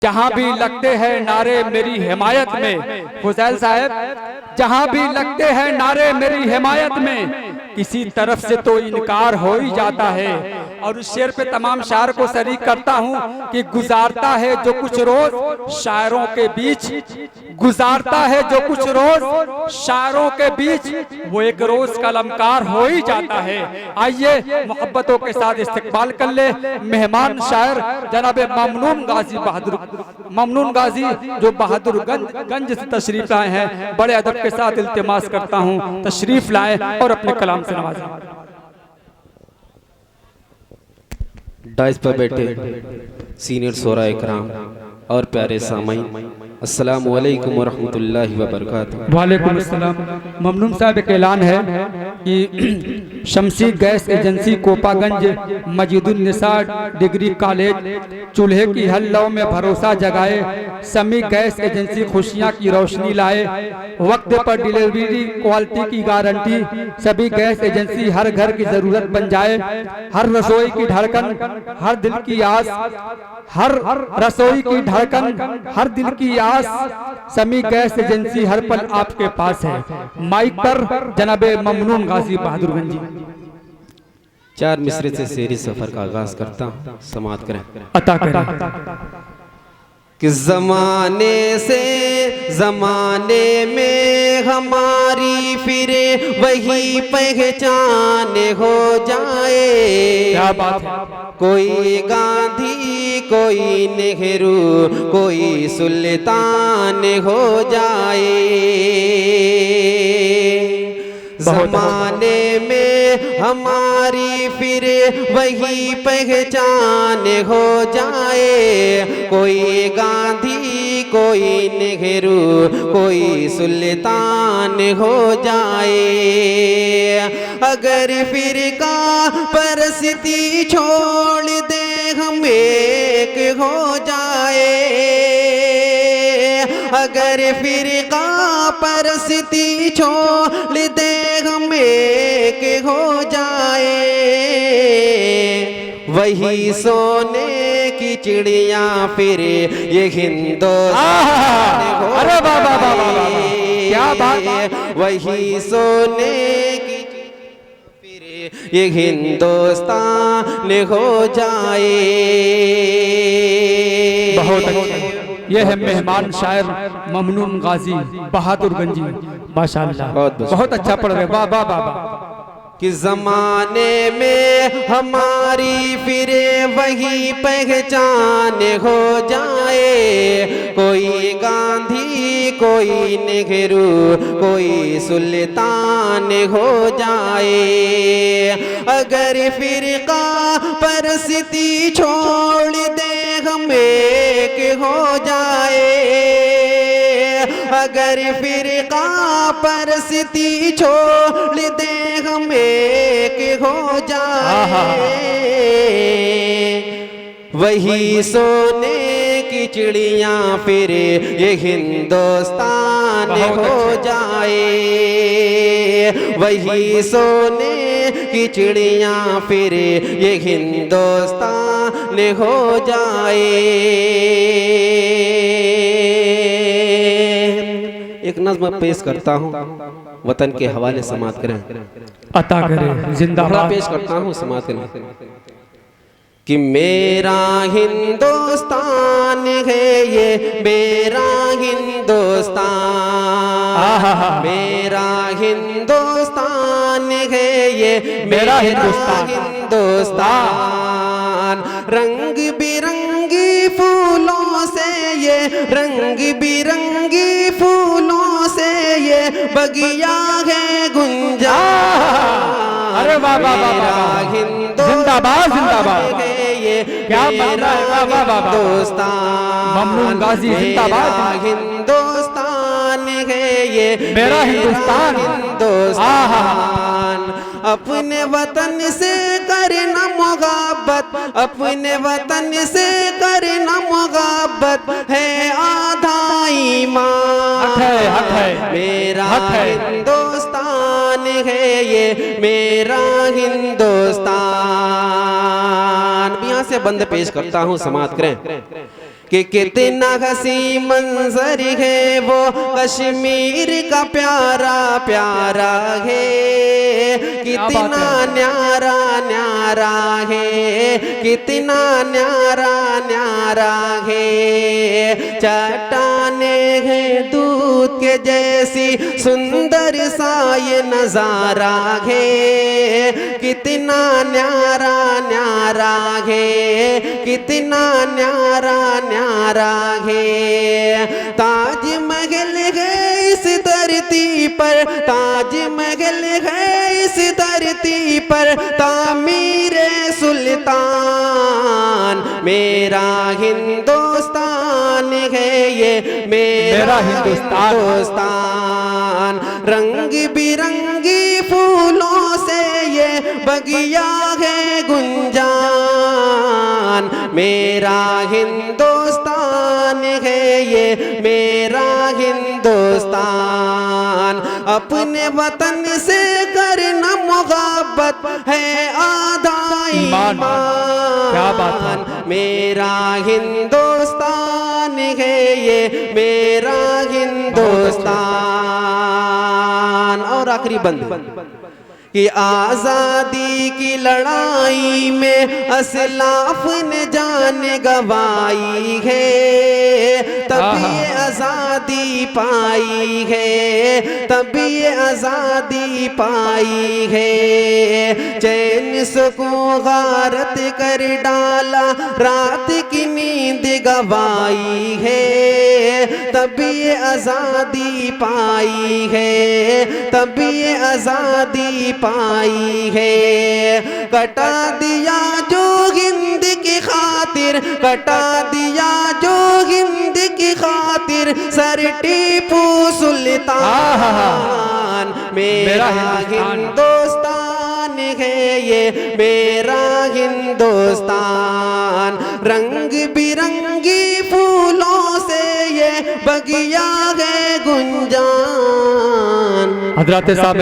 जहां भी लगते हैं नारे मेरी हिमायत में, फुजैल साहब जहां भी लगते हैं नारे मेरी हिमायत में, किसी तरफ से तो इनकार हो ही जाता है। और उस शेर पे तमाम शायर को शरीक करता हूँ कि गुजारता है जो कुछ रोज शायरों के बीच, गुजारता है जो कुछ रोज शायरों के बीच, वो एक रोज कलमकार हो ही जाता है। आइए मोहब्बतों के साथ इस्तकबाल कर ले मेहमान शायर जनाब ममनून गाजी बहादुर, ममनून गाजी जो बहादुरगंज से तशरीफ लाए हैं। बड़े अदब के साथ इल्तिमास करता हूँ तशरीफ लाए और अपने कलाम से नवाजें। डाइस पर बैठे सीनियर शोरा इकराम और प्यारे सामाईन, अस्सलाम वालेकुम वरहमतुल्लाहि वबरकातुहू। वालेकुम अस्सलाम। ममनून साहब एक ऐलान है कि शमसी गैस एजेंसी कोपागंज मजीदुन निसा डिग्री कॉलेज चूल्हे की हल्लों में भरोसा जगाए, समी गैस एजेंसी खुशियां की रोशनी लाए, वक्त पर डिलीवरी क्वालिटी की गारंटी, सभी गैस एजेंसी हर घर की जरूरत बन जाए, हर रसोई की धड़कन हर दिल की आस, हर रसोई की धड़कन हर दिल की आस, समी गैस एजेंसी हर पल आपके पास है। माइक पर जनाबे ममनून गाजी बहादुरगंजी। चार मिसरे से शेरी सफर का आगाज करता हूँ, समाअत करें। अता करें कि जमाने से जमाने में हमारी फिरे वही पहचान हो जाए। क्या बात है। कोई गांधी कोई नेहरू कोई सुल्तान हो जाए। जमाने में हमारी फिर वही पहचान हो जाए। कोई गांधी कोई नेहरू कोई सुल्तान हो जाए। अगर फिरका परस्ती छोड़ दे हम एक हो जाए। अगर फिरका परस्ती छोड़ दे हम एक हो जाए। वही सोने की चिड़िया फिर ये हिंदुस्तान हो अरे बाबा बाबा क्या बात। वही सोने की फिर ये हिंदुस्तान हो जाए। बहुत अच्छा। ये है मेहमान शायर ममनून गाजी बहादुरगंजी, माशाअल्लाह बहुत अच्छा पढ़ रहे। वाह वाह वाह। कि जमाने में हमारी फिरे वही पहचान हो जाए। कोई गांधी कोई नेहरू कोई सुल्तान हो जाए। अगर फिरका परस्ती छोड़ दे हम एक हो जाए। अगर फिरका परस्ती छोड़ दे हम एक हो जाए। वही सोने की चिड़िया फिर ये हिंदुस्तान हो जाए। वही सोने की चिड़िया फिर ये हिंदुस्तान हो जाए। एक नज़्म पेश करता हूँ, वतन के हवाले समाअत करें। अता करें जिंदाबाद। पेश करता हूँ, समाअत करें। कि मेरा हिंदुस्तान है ये मेरा हिंदुस्तान। मेरा हिंदुस्तान है ये मेरा हिंदुस्तान। रंग बिरंगी फूलों से ये रंग बिरंगी फूलों से ये बगिया है गुंजा। अरे वाह वाह वाह, जिंदाबाद जिंदाबाद। क्या हिंदुस्तान ममनून गाजी जिंदाबाद। हिंदुस्तान है ये मेरा हिंदुस्तान। हिंदुस्तान अपने वतन से करना मोहब्बत, अपने वतन से करना मोहब्बत है आधा ईमान। मेरा हिंदुस्तान है ये मेरा हिंदुस्तान। यहाँ से बंद पेश करता हूँ, समाअत करें। कि कितना हसी मंजर है वो कश्मीर का प्यारा प्यारा है, कितना न्यारा न्यारा है, कितना न्यारा न्यारा है। चट्टाने हैं दूध के जैसी सुंदर सा ये नजारा है, कितना न्यारा न्यारा है, कितना न्यारा न्यारा है। ताजमहल है इस धरती पर, ताजमहल है इस धरती पर, तामीर सुल्तान मेरा हिंदुस्तान है ये, मेरा हिंदुस्तान। रंग बिरंगी फूलों से ये बगिया है गुंजान, मेरा हिंदुस्तान है ये, मेरा हिंदुस्तान। अपने वतन से करना मोहब्बत है आधा ईमान, क्या बात है। मेरा हिंदुस्तान है ये, मेरा हिंदुस्तान। और आखिरी बंद कि आजादी की लड़ाई में असलाफ ने जान गवाई है, तभी ये आजादी पाई है, तभी ये आजादी पाई है। चैन सुकून गारत कर डाला, रात की नींद गवाई है, तभी ये आजादी पाई है, तभी ये आजादी पाई है। कटा दिया जो हिंद की खातिर, कटा दिया जो हिंद की खातिर, सर टीपू सुल्तान मेरा हिंदुस्तान है ये, मेरा हिंदुस्तान। रंग बिरंगी फूलों से ये बगिया है गुंजान। हजरत साहब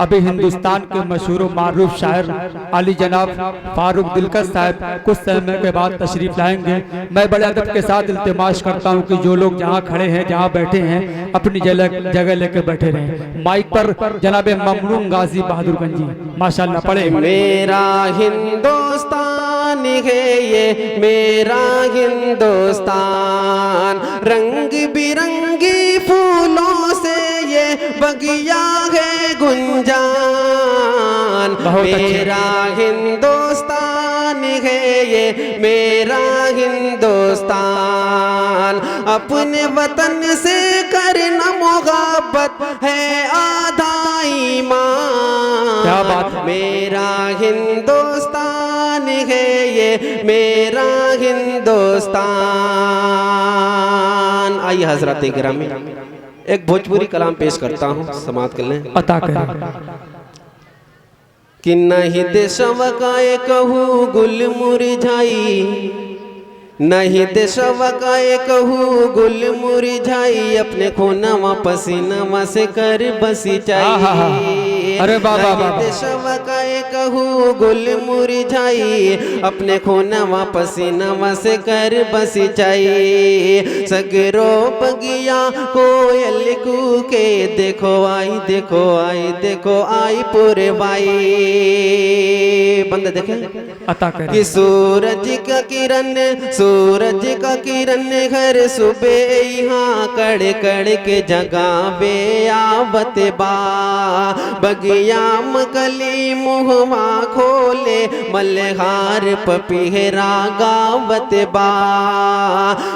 अभी हिंदुस्तान के मशहूर मारूफ शायर अली जनाब फारूक दिलकश साहब कुछ समय के बाद तशरीफ लाएंगे। मैं बड़े अदब के साथ इल्तिमास करता हूं कि जो लोग जहां खड़े हैं, जहां बैठे हैं, अपनी जगह लेकर बैठे रहें। माइक पर जनाब ममनून गाजी बहादुरगंजी माशाल्लाह पढ़े। मेरा हिंदुस्तान है ये, मेरा हिंदुस्तान। रंग बिरंगी फूलों से ये बगिया है गुंजान, मेरा हिंदुस्तान है ये, मेरा हिंदुस्तान। अपने वतन से करना मोहब्बत है आधा ईमान, क्या बात है। मेरा हिंदुस्तान है ये, मेरा हिंदुस्तान। आइए हजरत गिरामी एक भोजपुरी कलाम पेश करता हूँ, समाप्त कर लें। अता करें कि नहीं देशवा का कहू गुल मुरझाई, नहीं देशवा का कहू गुल मुरझाई, अपने खूनवा पसीनवा से कर बसी चाहिए। अरे बाबा देशवा का कहू गुल मुरझाई, अपने खूनवा पसीनवा से कर बसी चाहिए। सगरो बगिया कोयल कूके, देखो आई देखो आई देखो आई पूरे बाई। बंद देखे अता करें कि सूरज का किरण, सूरज का किरण घर सुबह यहाँ कड़ कड़ के जगह बे आवत बा। बगिया मकली मुहवा खोले, मल्हार पपीहरा गावत बा।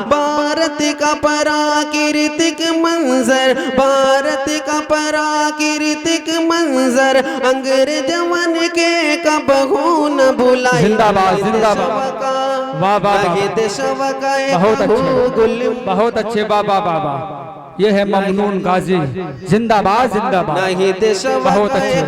भारत का पराकीर्तिक मंजर, भारत का पराकीर्तिक मंजर, अंग्रेजवन के कबहू न भुलाई। जिंदाबाद जिंदाबाद, वाह वाह, बहुत अच्छे बहुत अच्छे, बाबा बाबा। ये है ममनून गाजी, जिंदाबाद जिंदाबाद। नहीं देशवा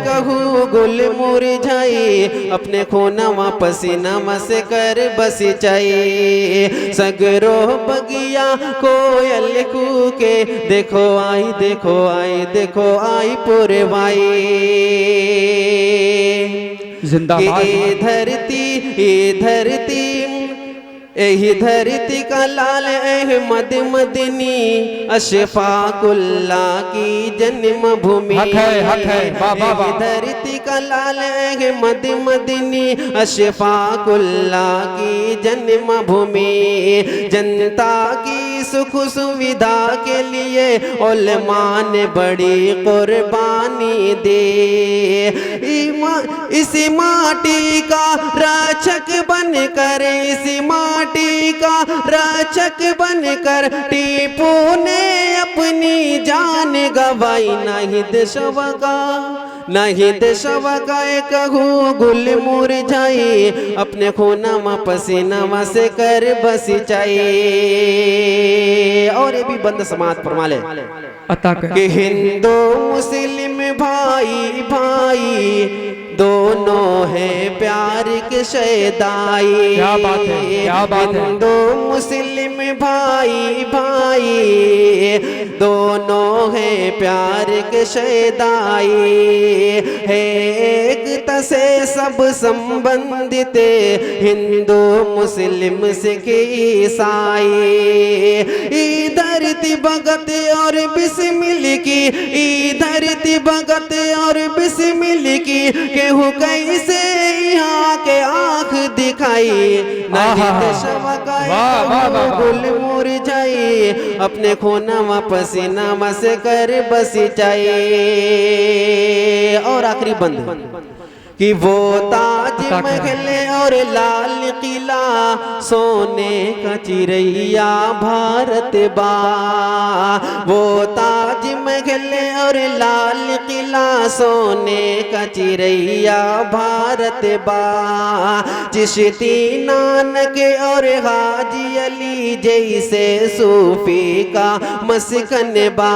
कहू गुल मुरझाई, अपने खूनवा पसीनवा से कर बसी चाहिए। सगरो बगिया कोयल कूके, देखो आई देखो आई देखो आई पुरवाई। जिंदाबाद। ये धरती यही धरती का लाल अहमद मदनी अशफाकुल्ला की जन्मभूमि। हक है वाह वाह वाह। धरती का लाल अहमद मदनी अशफाकुल्ला की जन्मभूमि। जनता की सुख सुविधा के लिए उलमा ने बड़ी कुर्बानी दे। इसी माटी का रक्षक बनकर, इसी माटी का रक्षक बनकर टीपू ने अपनी जान गवाई। नहीं देशवा का, नहीं देशवा का कहूँ गुल मुरझाई, अपने खूनमा पसीनावा से कर बसी चाहिए। और ये भी बंद समाज फरमा ले अता कर कि हिंदू मुस्लिम भाई भाई दोनों हैं प्यार के शैदाई। क्या बात है, क्या बात है। हिंदू मुस्लिम भाई भाई दोनों हैं प्यार के शैदाई। है एकता से सब संबंधित हिंदू मुस्लिम सिख ईसाई। धरती भगत और बिस्मिल की, धरती भगत और बिस्मिल की केहू कैसे यहाँ के आँख दिखाई। नहीं देशवा का गुल मुरझाई, अपने खूनमा पसीनावा से कर बसी चाहिए। और आखिरी बंद कि वो ताज महल और लाल किला सोने का चिरैया भारत बा। वो ताज महल और लाल किला सोने का चिरैया भारत बा। चिश्ती नानक और हाजी अली जैसे सूफी का मस्कन बा।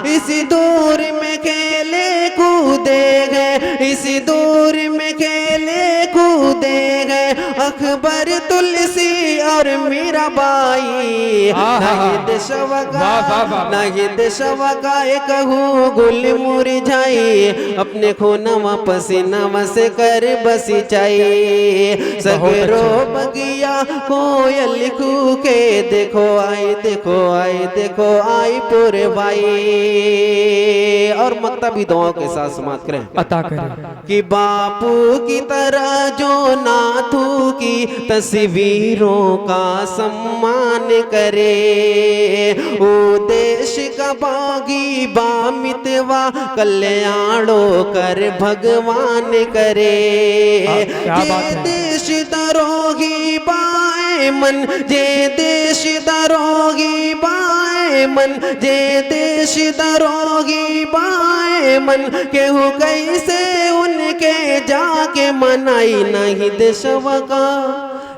इसी दौर में खेले कूदे गए, इसी दूर में खेले कूदे गए अकबर तुलसी और मीराबाई। नहीं देशवा का, नहीं देशवा का कहूँ गुल मुरझाई, अपने खूनमा पसीनावा से कर बसी चाहिए। सगरो बगिया कोयल कूके देखो आई, देखो आई, देखो आई पुरवाई। और मकतबी दुआओं के साथ समाप्त करें अता करें कि बापू की तरह जो नाथू की तस्वीरों का सम्मान करे। वो देश का बागी बामितवा कल्याणो कर भगवान करे। ये देश दरोगी बाए मन, जे देश दरोगी बाए मन, जे देश दरोगी बाए मन केहू कैसे उनके जाके मनाई। नहीं देशवा का,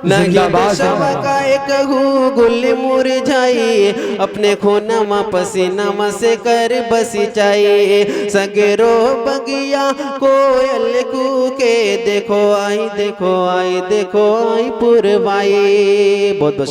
नहीं देशवा का कहूँ गुल मुरझाई, अपने खूनमा पसीनावा से कर बसी चाहिए। सगरो बगिया कोयल कूके देखो आई, देखो आई, देखो आई पुरवाई। बहुत बहुत